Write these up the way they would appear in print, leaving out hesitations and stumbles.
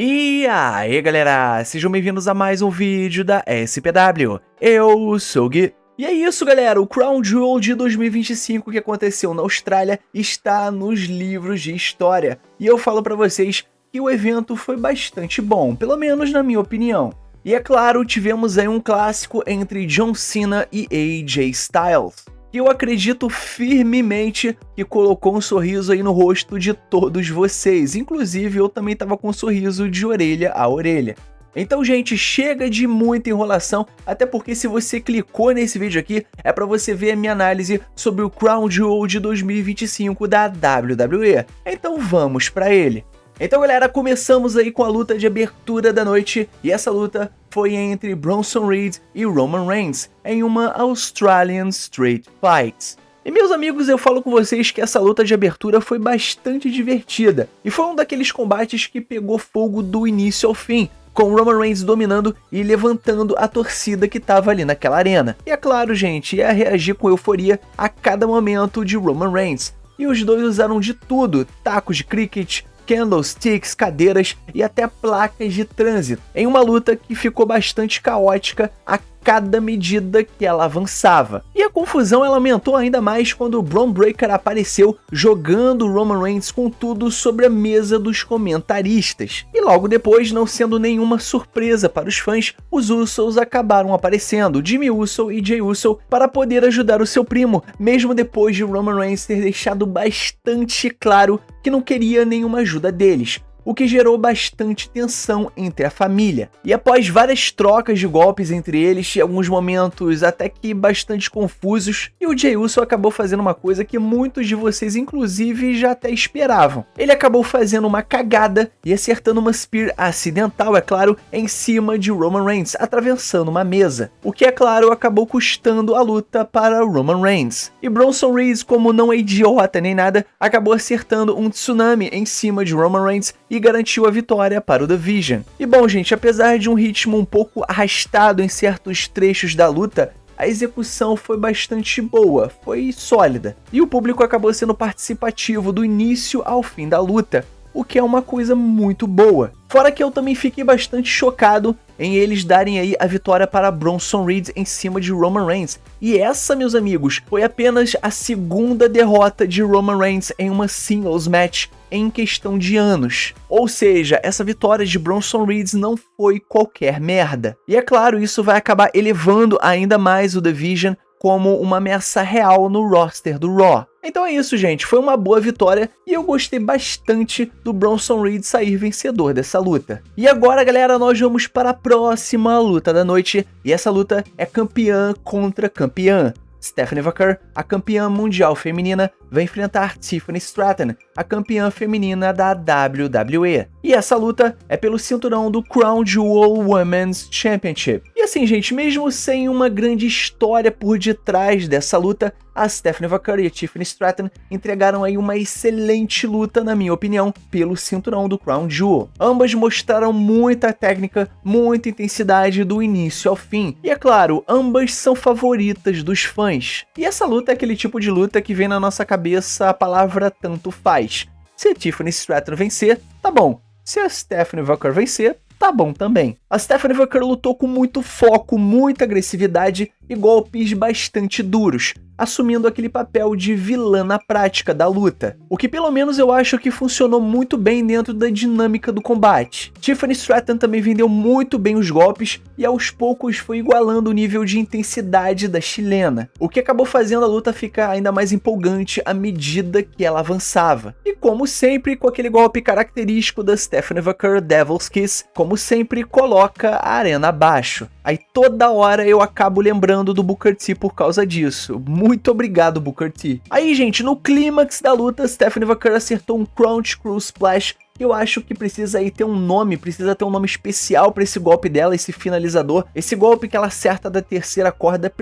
E aí galera, sejam bem-vindos a mais um vídeo da SPW, eu sou o Gui. E é isso galera, o Crown Jewel de 2025 que aconteceu na Austrália está nos livros de história. E eu falo pra vocês que o evento foi bastante bom, pelo menos na minha opinião. E é claro, tivemos aí um clássico entre John Cena e AJ Styles, que eu acredito firmemente que colocou um sorriso aí no rosto de todos vocês. Inclusive, eu também tava com um sorriso de orelha a orelha. Então, gente, chega de muita enrolação, até porque se você clicou nesse vídeo aqui, é pra você ver a minha análise sobre o Crown Jewel de 2025 da WWE. Então vamos pra ele. Então galera, começamos aí com a luta de abertura da noite, e essa luta foi entre Bronson Reed e Roman Reigns, em uma Australian Street Fight. E meus amigos, eu falo com vocês que essa luta de abertura foi bastante divertida, e foi um daqueles combates que pegou fogo do início ao fim, com Roman Reigns dominando e levantando a torcida que tava ali naquela arena. E é claro, gente, ia reagir com euforia a cada momento de Roman Reigns, e os dois usaram de tudo, tacos de cricket, candlesticks, cadeiras e até placas de trânsito, em uma luta que ficou bastante caótica a cada medida que ela avançava. E a confusão ela aumentou ainda mais quando o Bron Breakker apareceu jogando Roman Reigns com tudo sobre a mesa dos comentaristas. E logo depois, não sendo nenhuma surpresa para os fãs, os Usos acabaram aparecendo, Jimmy Uso e Jey Uso, para poder ajudar o seu primo, mesmo depois de Roman Reigns ter deixado bastante claro que não queria nenhuma ajuda deles, o que gerou bastante tensão entre a família. E após várias trocas de golpes entre eles, e alguns momentos até que bastante confusos, e o Jey Uso acabou fazendo uma coisa que muitos de vocês inclusive já até esperavam. Ele acabou fazendo uma cagada e acertando uma spear acidental, é claro, em cima de Roman Reigns, atravessando uma mesa, o que é claro acabou custando a luta para Roman Reigns. E Bronson Reed, como não é idiota nem nada, acabou acertando um tsunami em cima de Roman Reigns e garantiu a vitória para o The Vision. E bom, gente, apesar de um ritmo um pouco arrastado em certos trechos da luta, a execução foi bastante boa, foi sólida. E o público acabou sendo participativo do início ao fim da luta, o que é uma coisa muito boa. Fora que eu também fiquei bastante chocado em eles darem aí a vitória para Bronson Reed em cima de Roman Reigns. E essa, meus amigos, foi apenas a segunda derrota de Roman Reigns em uma singles match em questão de anos. Ou seja, essa vitória de Bronson Reed não foi qualquer merda. E é claro, isso vai acabar elevando ainda mais o The Vision como uma ameaça real no roster do Raw. Então é isso, gente, foi uma boa vitória e eu gostei bastante do Bronson Reed sair vencedor dessa luta. E agora, galera, nós vamos para a próxima luta da noite, e essa luta é campeã contra campeã. Stephanie Vaquer, a campeã mundial feminina, vai enfrentar Tiffany Stratton, a campeã feminina da WWE. E essa luta é pelo cinturão do Crown Jewel Women's Championship. E assim, gente, mesmo sem uma grande história por detrás dessa luta, a Stephanie Vaquer e a Tiffany Stratton entregaram aí uma excelente luta, na minha opinião, pelo cinturão do Crown Jewel. Ambas mostraram muita técnica, muita intensidade do início ao fim. E é claro, ambas são favoritas dos fãs. E essa luta é aquele tipo de luta que vem na nossa cabeça a palavra tanto faz. Se a Tiffany Stratton vencer, tá bom. Se a Stephanie Vaquer vencer, tá bom também. A Stephanie Vaquer lutou com muito foco, muita agressividade e golpes bastante duros, assumindo aquele papel de vilã na prática da luta, o que pelo menos eu acho que funcionou muito bem dentro da dinâmica do combate. Tiffany Stratton também vendeu muito bem os golpes e aos poucos foi igualando o nível de intensidade da chilena, o que acabou fazendo a luta ficar ainda mais empolgante à medida que ela avançava. E como sempre, com aquele golpe característico da Stephanie Vaquer, Devil's Kiss, como sempre, coloca a arena abaixo. Aí toda hora eu acabo lembrando do Booker T por causa disso. Muito obrigado, Booker T. Aí, gente, no clímax da luta, Stephanie Vaquer acertou um Crunch Screw Splash. Eu acho que precisa aí ter um nome, precisa ter um nome especial para esse golpe dela, esse finalizador. Esse golpe que ela acerta da terceira corda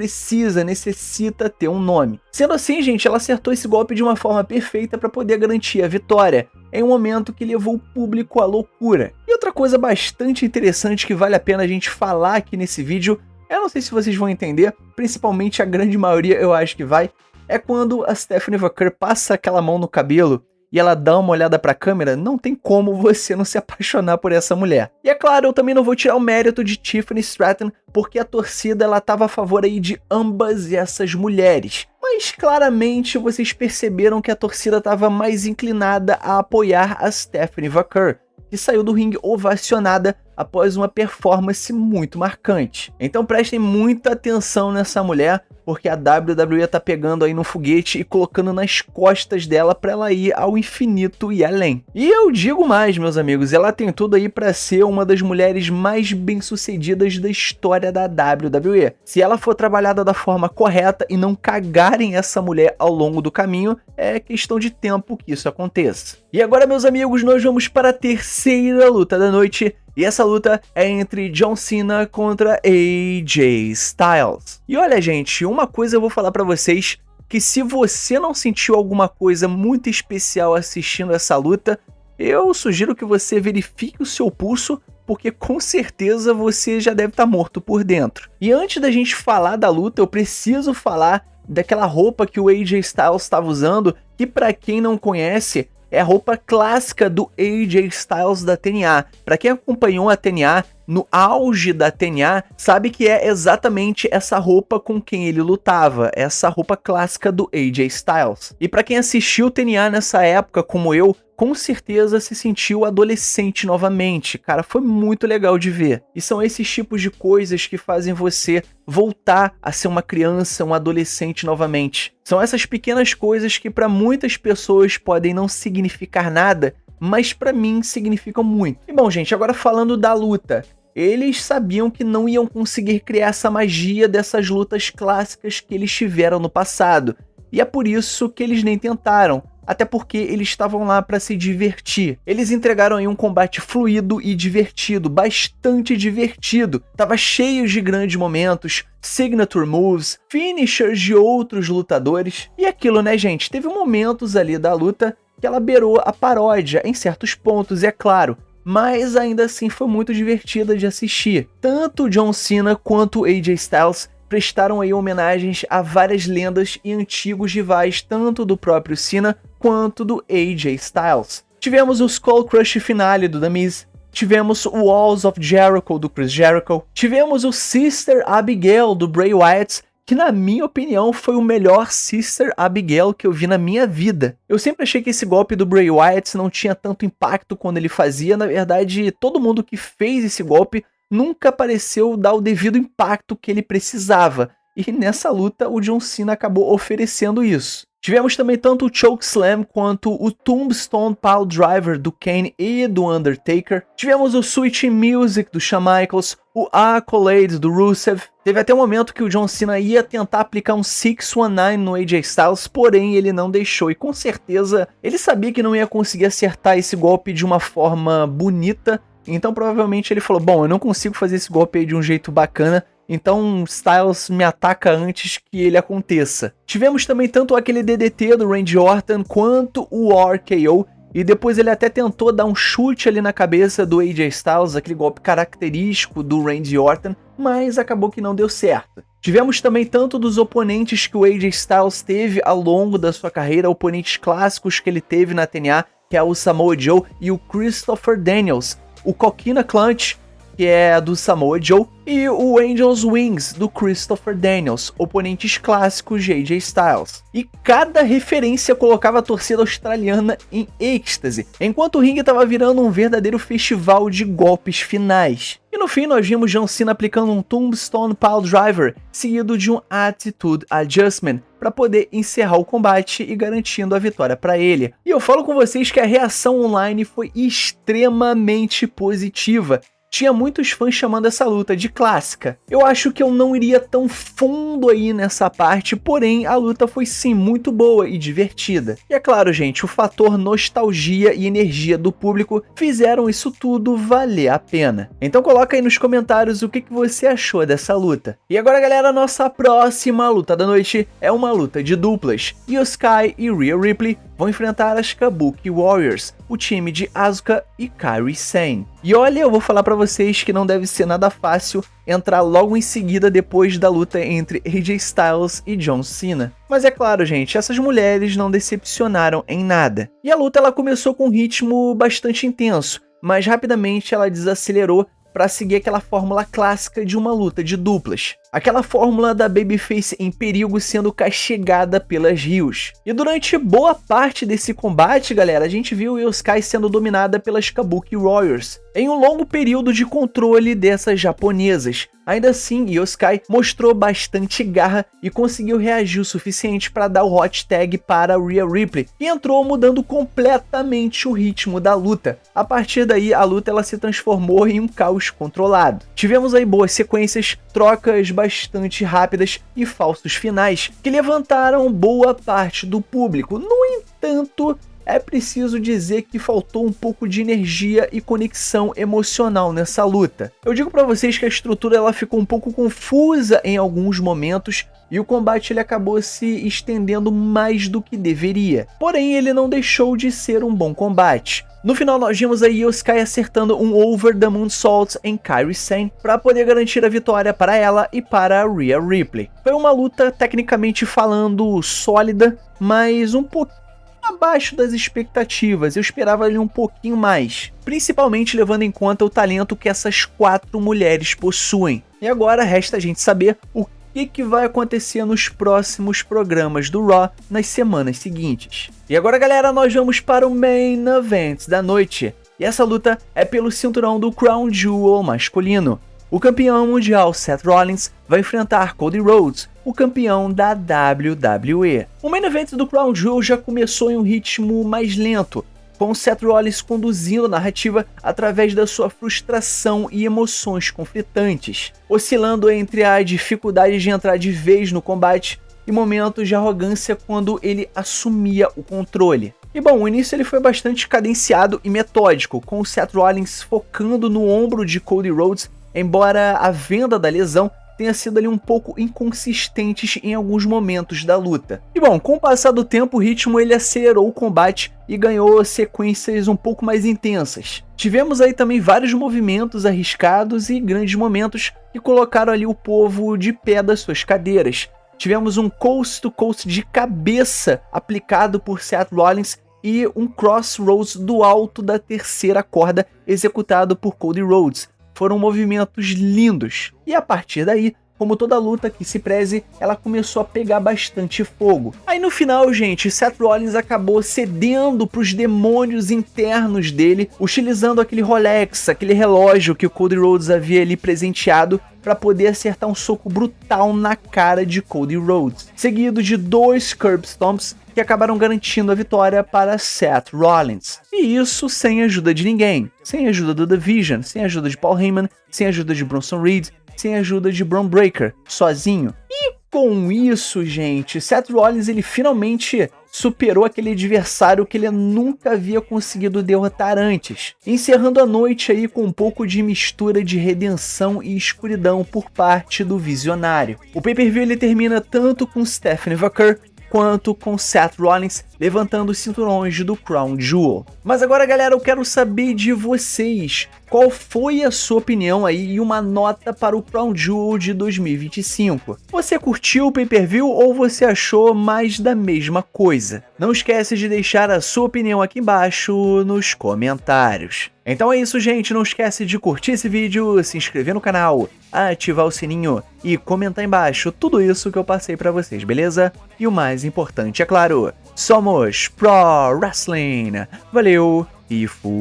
necessita ter um nome. Sendo assim, gente, ela acertou esse golpe de uma forma perfeita para poder garantir a vitória, em um momento que levou o público à loucura. E outra coisa bastante interessante que vale a pena a gente falar aqui nesse vídeo, eu não sei se vocês vão entender, principalmente a grande maioria eu acho que vai, é quando a Stephanie Vaquer passa aquela mão no cabelo e ela dá uma olhada pra câmera, não tem como você não se apaixonar por essa mulher. E é claro, eu também não vou tirar o mérito de Tiffany Stratton, porque a torcida ela tava a favor aí de ambas essas mulheres. Mas claramente vocês perceberam que a torcida estava mais inclinada a apoiar a Stephanie Vaquer, que saiu do ringue ovacionada após uma performance muito marcante. Então prestem muita atenção nessa mulher, porque a WWE tá pegando aí no foguete e colocando nas costas dela para ela ir ao infinito e além. E eu digo mais, meus amigos, ela tem tudo aí para ser uma das mulheres mais bem-sucedidas da história da WWE. Se ela for trabalhada da forma correta e não cagarem essa mulher ao longo do caminho, é questão de tempo que isso aconteça. E agora, meus amigos, nós vamos para a terceira luta da noite. E essa luta é entre John Cena contra AJ Styles. E olha, gente, uma coisa eu vou falar pra vocês, que se você não sentiu alguma coisa muito especial assistindo essa luta, eu sugiro que você verifique o seu pulso, porque com certeza você já deve estar morto por dentro. E antes da gente falar da luta, eu preciso falar daquela roupa que o AJ Styles estava usando, que pra quem não conhece, é a roupa clássica do AJ Styles da TNA. Para quem acompanhou a TNA, no auge da TNA, sabe que é exatamente essa roupa com quem ele lutava, essa roupa clássica do AJ Styles. E para quem assistiu TNA nessa época, como eu, com certeza se sentiu adolescente novamente. Cara, foi muito legal de ver. E são esses tipos de coisas que fazem você voltar a ser uma criança, um adolescente novamente. São essas pequenas coisas que para muitas pessoas podem não significar nada, mas para mim significam muito. E bom, gente, agora falando da luta. Eles sabiam que não iam conseguir criar essa magia dessas lutas clássicas que eles tiveram no passado. E é por isso que eles nem tentaram. Até porque eles estavam lá para se divertir. Eles entregaram aí um combate fluido e divertido, bastante divertido. Tava cheio de grandes momentos, signature moves, finishers de outros lutadores. E aquilo, né, gente? Teve momentos ali da luta que ela beirou a paródia em certos pontos, é claro. Mas ainda assim foi muito divertida de assistir. Tanto John Cena quanto AJ Styles prestaram aí homenagens a várias lendas e antigos rivais, tanto do próprio Cena quanto do AJ Styles. Tivemos o Skull Crush Finale do The Miz, tivemos o Walls of Jericho do Chris Jericho, tivemos o Sister Abigail do Bray Wyatt, que na minha opinião foi o melhor Sister Abigail que eu vi na minha vida. Eu sempre achei que esse golpe do Bray Wyatt não tinha tanto impacto quando ele fazia, na verdade todo mundo que fez esse golpe nunca pareceu dar o devido impacto que ele precisava, e nessa luta o John Cena acabou oferecendo isso. Tivemos também tanto o Chokeslam quanto o Tombstone Piledriver do Kane e do Undertaker. Tivemos o Switching Music do Shawn Michaels, o Accolade do Rusev. Teve até um momento que o John Cena ia tentar aplicar um 619 no AJ Styles, porém ele não deixou. E com certeza ele sabia que não ia conseguir acertar esse golpe de uma forma bonita. Então provavelmente ele falou, bom, eu não consigo fazer esse golpe aí de um jeito bacana, então Styles me ataca antes que ele aconteça. Tivemos também tanto aquele DDT do Randy Orton quanto o RKO, e depois ele até tentou dar um chute ali na cabeça do AJ Styles, aquele golpe característico do Randy Orton, mas acabou que não deu certo. Tivemos também tanto dos oponentes que o AJ Styles teve ao longo da sua carreira, oponentes clássicos que ele teve na TNA, que é o Samoa Joe e o Christopher Daniels, o Coquina Clutch, que é do Samoa Joe, e o Angel's Wings, do Christopher Daniels, oponentes clássicos de AJ Styles. E cada referência colocava a torcida australiana em êxtase, enquanto o ringue estava virando um verdadeiro festival de golpes finais. E no fim nós vimos John Cena aplicando um Tombstone Piledriver, seguido de um Attitude Adjustment, para poder encerrar o combate e garantindo a vitória para ele. E eu falo com vocês que a reação online foi extremamente positiva. Tinha muitos fãs chamando essa luta de clássica. Eu acho que eu não iria tão fundo aí nessa parte, porém a luta foi sim muito boa e divertida. E é claro, gente, o fator nostalgia e energia do público fizeram isso tudo valer a pena. Então coloca aí nos comentários o que você achou dessa luta. E agora, galera, a nossa próxima luta da noite é uma luta de duplas. Io Sky e Rhea Ripley vão enfrentar as Kabuki Warriors, o time de Asuka e Kairi Sane. E olha, eu vou falar pra vocês que não deve ser nada fácil entrar logo em seguida depois da luta entre AJ Styles e John Cena. Mas é claro, gente, essas mulheres não decepcionaram em nada. E a luta ela começou com um ritmo bastante intenso, mas rapidamente ela desacelerou para seguir aquela fórmula clássica de uma luta de duplas. Aquela fórmula da babyface em perigo sendo castigada pelas Rios. E durante boa parte desse combate, galera, a gente viu Io Sky sendo dominada pelas Kabuki Warriors, em um longo período de controle dessas japonesas. Ainda assim, Io Sky mostrou bastante garra e conseguiu reagir o suficiente para dar o hot tag para Rhea Ripley, e entrou mudando completamente o ritmo da luta. A partir daí, a luta ela se transformou em um caos controlado. Tivemos aí boas sequências, trocas bastante rápidas e falsos finais que levantaram boa parte do público. No entanto, é preciso dizer que faltou um pouco de energia e conexão emocional nessa luta. Eu digo pra vocês que a estrutura ela ficou um pouco confusa em alguns momentos e o combate ele acabou se estendendo mais do que deveria. Porém, ele não deixou de ser um bom combate. No final, nós vimos a Io Sky acertando um Over the Moonsault em Kairi Sane para poder garantir a vitória para ela e para a Rhea Ripley. Foi uma luta, tecnicamente falando, sólida, mas um pouquinho abaixo das expectativas. Eu esperava ali um pouquinho mais, principalmente levando em conta o talento que essas 4 mulheres possuem. E agora resta a gente saber o que vai acontecer nos próximos programas do Raw nas semanas seguintes. E agora, galera, nós vamos para o Main Event da noite. E essa luta é pelo cinturão do Crown Jewel masculino. O campeão mundial Seth Rollins vai enfrentar Cody Rhodes, o campeão da WWE. O Main Event do Crown Jewel já começou em um ritmo mais lento, com Seth Rollins conduzindo a narrativa através da sua frustração e emoções conflitantes, oscilando entre a dificuldade de entrar de vez no combate e momentos de arrogância quando ele assumia o controle. E bom, o início ele foi bastante cadenciado e metódico, com o Seth Rollins focando no ombro de Cody Rhodes, embora a venda da lesão tenha sido ali um pouco inconsistentes em alguns momentos da luta. E bom, com o passar do tempo, o ritmo ele acelerou o combate e ganhou sequências um pouco mais intensas. Tivemos aí também vários movimentos arriscados e grandes momentos que colocaram ali o povo de pé das suas cadeiras. Tivemos um coast to coast de cabeça aplicado por Seth Rollins e um crossroads do alto da terceira corda executado por Cody Rhodes. Foram movimentos lindos. E a partir daí, como toda luta que se preze, ela começou a pegar bastante fogo. Aí no final, gente, Seth Rollins acabou cedendo para os demônios internos dele, utilizando aquele Rolex, aquele relógio que o Cody Rhodes havia ali presenteado para poder acertar um soco brutal na cara de Cody Rhodes, seguido de 2 curb stomps que acabaram garantindo a vitória para Seth Rollins. E isso sem ajuda de ninguém, sem ajuda do The Vision, sem ajuda de Paul Heyman, sem ajuda de Bronson Reed, sem ajuda de Bron Breakker, sozinho. E com isso, gente, Seth Rollins ele finalmente superou aquele adversário que ele nunca havia conseguido derrotar antes, encerrando a noite aí com um pouco de mistura de redenção e escuridão por parte do Visionário. O pay-per-view ele termina tanto com Stephanie Vaquer quanto com Seth Rollins levantando os cinturões do Crown Jewel. Mas agora, galera, eu quero saber de vocês. Qual foi a sua opinião aí e uma nota para o Crown Jewel de 2025? Você curtiu o pay-per-view ou você achou mais da mesma coisa? Não esquece de deixar a sua opinião aqui embaixo nos comentários. Então é isso, gente. Não esquece de curtir esse vídeo, se inscrever no canal, ativar o sininho e comentar embaixo tudo isso que eu passei pra vocês, beleza? E o mais importante, é claro, somos Pro Wrestling. Valeu e fui!